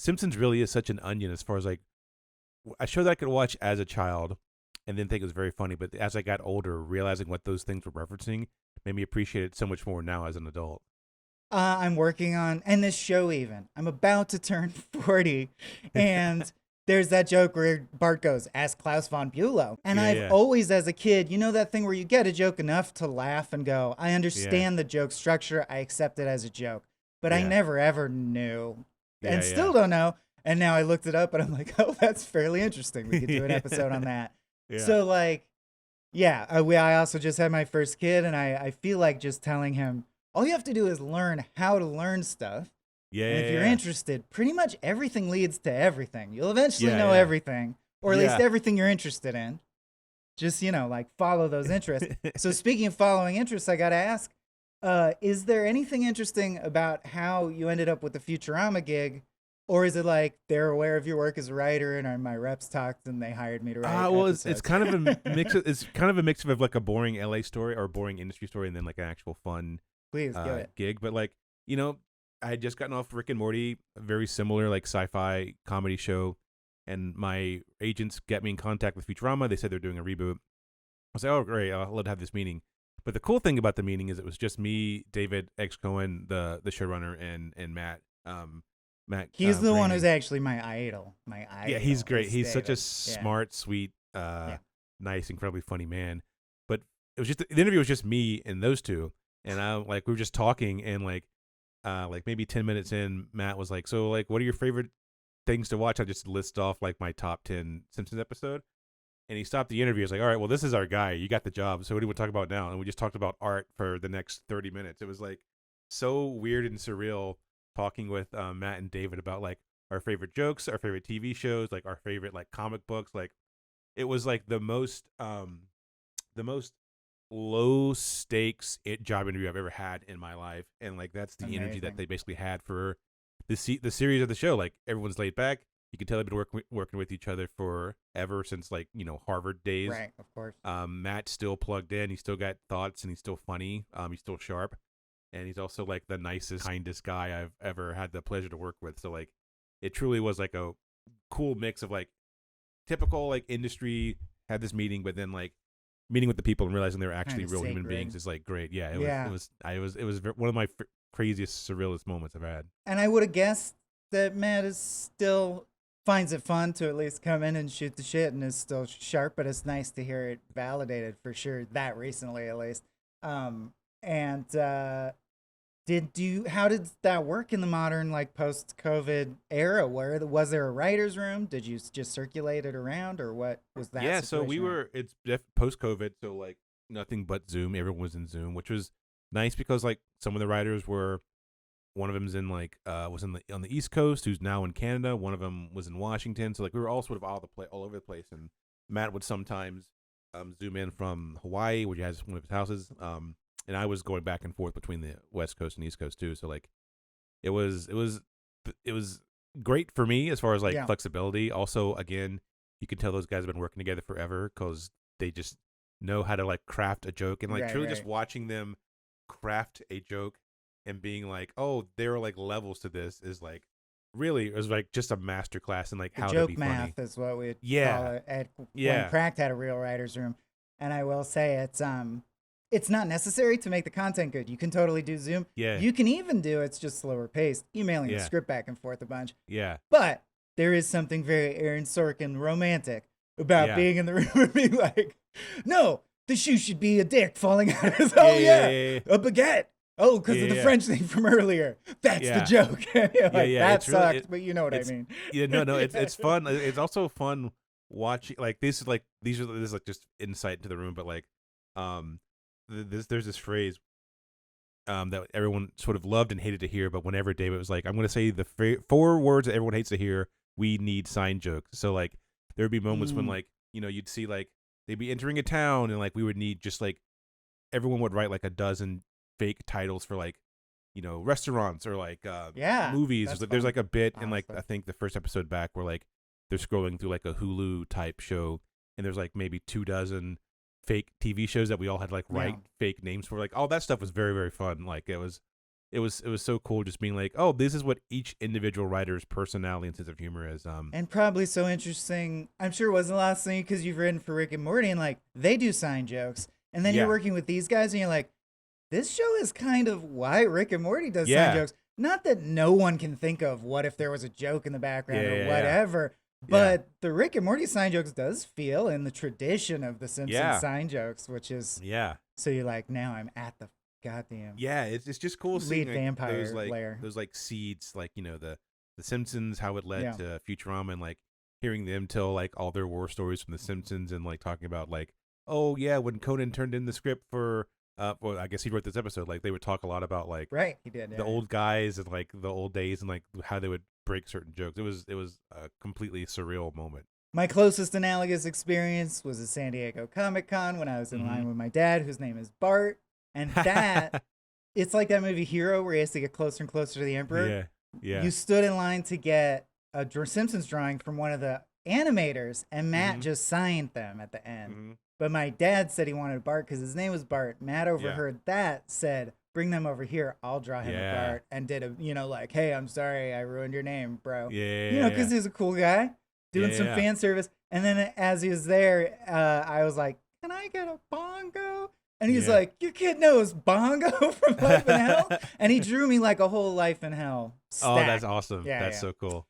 Simpsons really is such an onion as far as like a show that I could watch as a child and then think it was very funny. But as I got older, realizing what those things were referencing made me appreciate it so much more now as an adult. I'm working on, and this show even. I'm about to turn 40, and there's that joke where Bart goes, "Ask Klaus von Bülow." And Yeah, I've yeah, always, as a kid, you know that thing where you get a joke enough to laugh and go, "I yeah, understand the joke structure. I accept it as a joke," but I yeah, never ever knew, yeah, and yeah, still don't know. And now I looked it up, and I'm like, "Oh, that's fairly interesting. We could do an episode on that." yeah, So like, yeah, I also just had my first kid, and I feel like just telling him all you have to do is learn how to learn stuff. yeah, And if you're yeah, interested, pretty much everything leads to everything. You'll eventually yeah, know yeah, everything, or at least yeah. everything you're interested in. Just, like follow those interests. So, speaking of following interests, I got to ask is there anything interesting about how you ended up with the Futurama gig? Or is it like they're aware of your work as a writer and my reps talked and they hired me to write Well, it's episodes? kind of a mix. It's kind of a mix of like a boring LA story or a boring industry story, and then like an actual fun Please give it. gig. But like you know, I had just gotten off Rick and Morty, a very similar like sci-fi comedy show, and my agents got me in contact with Futurama. They said they're doing a reboot. I was like, oh great, I'll love to have this meeting. But the cool thing about the meeting is it was just me, David X Cohen, the showrunner, and Matt. Matt He's the one who's Groening. actually my idol. My Yeah, he's idol great. is He's such a David. Yeah. smart, sweet, Yeah. nice, incredibly funny man. But it was just the interview was just me and those two, and I like we were just talking, and like maybe 10 minutes in, Matt was like, "So like, what are your favorite things to watch?" I just list off like my top 10 Simpsons episode, and he stopped the interview. He was like, "All right, well, this is our guy. You got the job. So what do you want to talk about now?" And we just talked about art for the next 30 minutes. It was like so weird and surreal talking with Matt and David about like our favorite jokes, our favorite TV shows, like our favorite like comic books. Like it was like the most low stakes job interview I've ever had in my life, and like that's the energy that Amazing. they basically had for the series of the show. Like everyone's laid back. You can tell they've been working with each other forever since like Harvard days. Right, of course. Matt's still plugged in. He's still got thoughts, and he's still funny. He's still sharp, and he's also like the nicest, kindest guy I've ever had the pleasure to work with. So like, it truly was like a cool mix of like typical like industry had this meeting, but then like meeting with the people and realizing they were Kind actually of real human beings sacred. is like great. Yeah, Yeah. it was one of my craziest surrealist moments I've had. And I would have guessed that Matt is still finds it fun to at least come in and shoot the shit and is still sharp, but it's nice to hear it validated for sure that recently at least. And how did that work in the modern like post COVID era? Where was there a writer's room? Did you just circulate it around or what was that Yeah, so we situation like? were it's post COVID, so like nothing but Zoom. Everyone was in Zoom, which was nice because like some of the writers were one of them's in like was in the on the East Coast, who's now in Canada. One of them was in Washington, so like we were all sort of all over the place. And Matt would sometimes zoom in from Hawaii, where he has one of his houses. And I was going back and forth between the West Coast and East Coast too. So like it was great for me as far as like Yeah. flexibility. Also, again, you can tell those guys have been working together forever because they just know how to like craft a joke, and like Right, truly just right. watching them craft a joke and being like, oh, there are like levels to this is like really it was like just a master class in like The how to be joke funny. math is what we'd call Yeah, it at when yeah, Cracked had a real writer's room. And I will say it's not necessary to make the content good. You can totally do Zoom. yeah, You can even do it's just slower paced, emailing the yeah, script back and forth a bunch. yeah, But there is something very Aaron Sorkin romantic about yeah, being in the room and being like, no, the shoe should be a dick falling out of his. yeah, Oh yeah, yeah, yeah, a baguette. Oh, because yeah, of the yeah, French thing from earlier. That's the yeah, joke. You're yeah, like yeah. that It's really sucked, but you know what I it's mean. yeah, no, it's fun. It's also fun watching like this is like these are this is like just insight into the room, but like um there's this phrase that everyone sort of loved and hated to hear, but whenever David was like, I'm going to say the four words that everyone hates to hear, we need sign jokes. So like there would be moments when Mm, like you'd see like they'd be entering a town and like we would need just like everyone would write like a dozen fake titles for like restaurants or like yeah, movies. that's There's fun. like a bit in like Honestly, I think the first episode back where like they're scrolling through like a Hulu type show and there's like maybe 2 dozen fake TV shows that we all had to like yeah. write fake names for. Like all that stuff was very very fun. Like it was it was so cool just being like, oh, this is what each individual writer's personality and sense of humor is. And probably so interesting. I'm sure it wasn't the last thing because you've written for Rick and Morty and like they do sign jokes. And then Yeah. you're working with these guys and you're like, this show is kind of why Rick and Morty does Yeah. sign jokes. Not that no one can think of what if there was a joke in the background or Yeah. whatever. But the Rick and Morty sign jokes does feel in the tradition of the Simpsons sign jokes, which is so you're like, now I'm at the goddamn it's just cool lead seeing like, vampire layer. those like seeds, like, you know, the Simpsons, how it led to Futurama, and like hearing them tell like all their war stories from the Simpsons, and like talking about like, oh yeah, when Conan turned in the script for well, I guess he wrote this episode, like they would talk a lot about like he did the old guys and like the old days and like how they would break certain jokes. It was a completely surreal moment. My closest analogous experience was at San Diego Comic-Con when I was in line with my dad, whose name is Bart. And that, it's like that movie Hero where he has to get closer and closer to the Emperor. Yeah. You stood in line to get a Simpsons drawing from one of the animators, and Matt just signed them at the end. But my dad said he wanted Bart because his name was Bart. Matt overheard that, said, bring them over here. I'll draw him a Bart. And did a, you know, like, hey, I'm sorry I ruined your name, bro. You know, because he's a cool guy doing some fan service. And then as he was there, I was like, can I get a bongo? And he's like, your kid knows bongo from Life in Hell? And he drew me like a whole Life in Hell stack. Oh, that's awesome. That's so cool.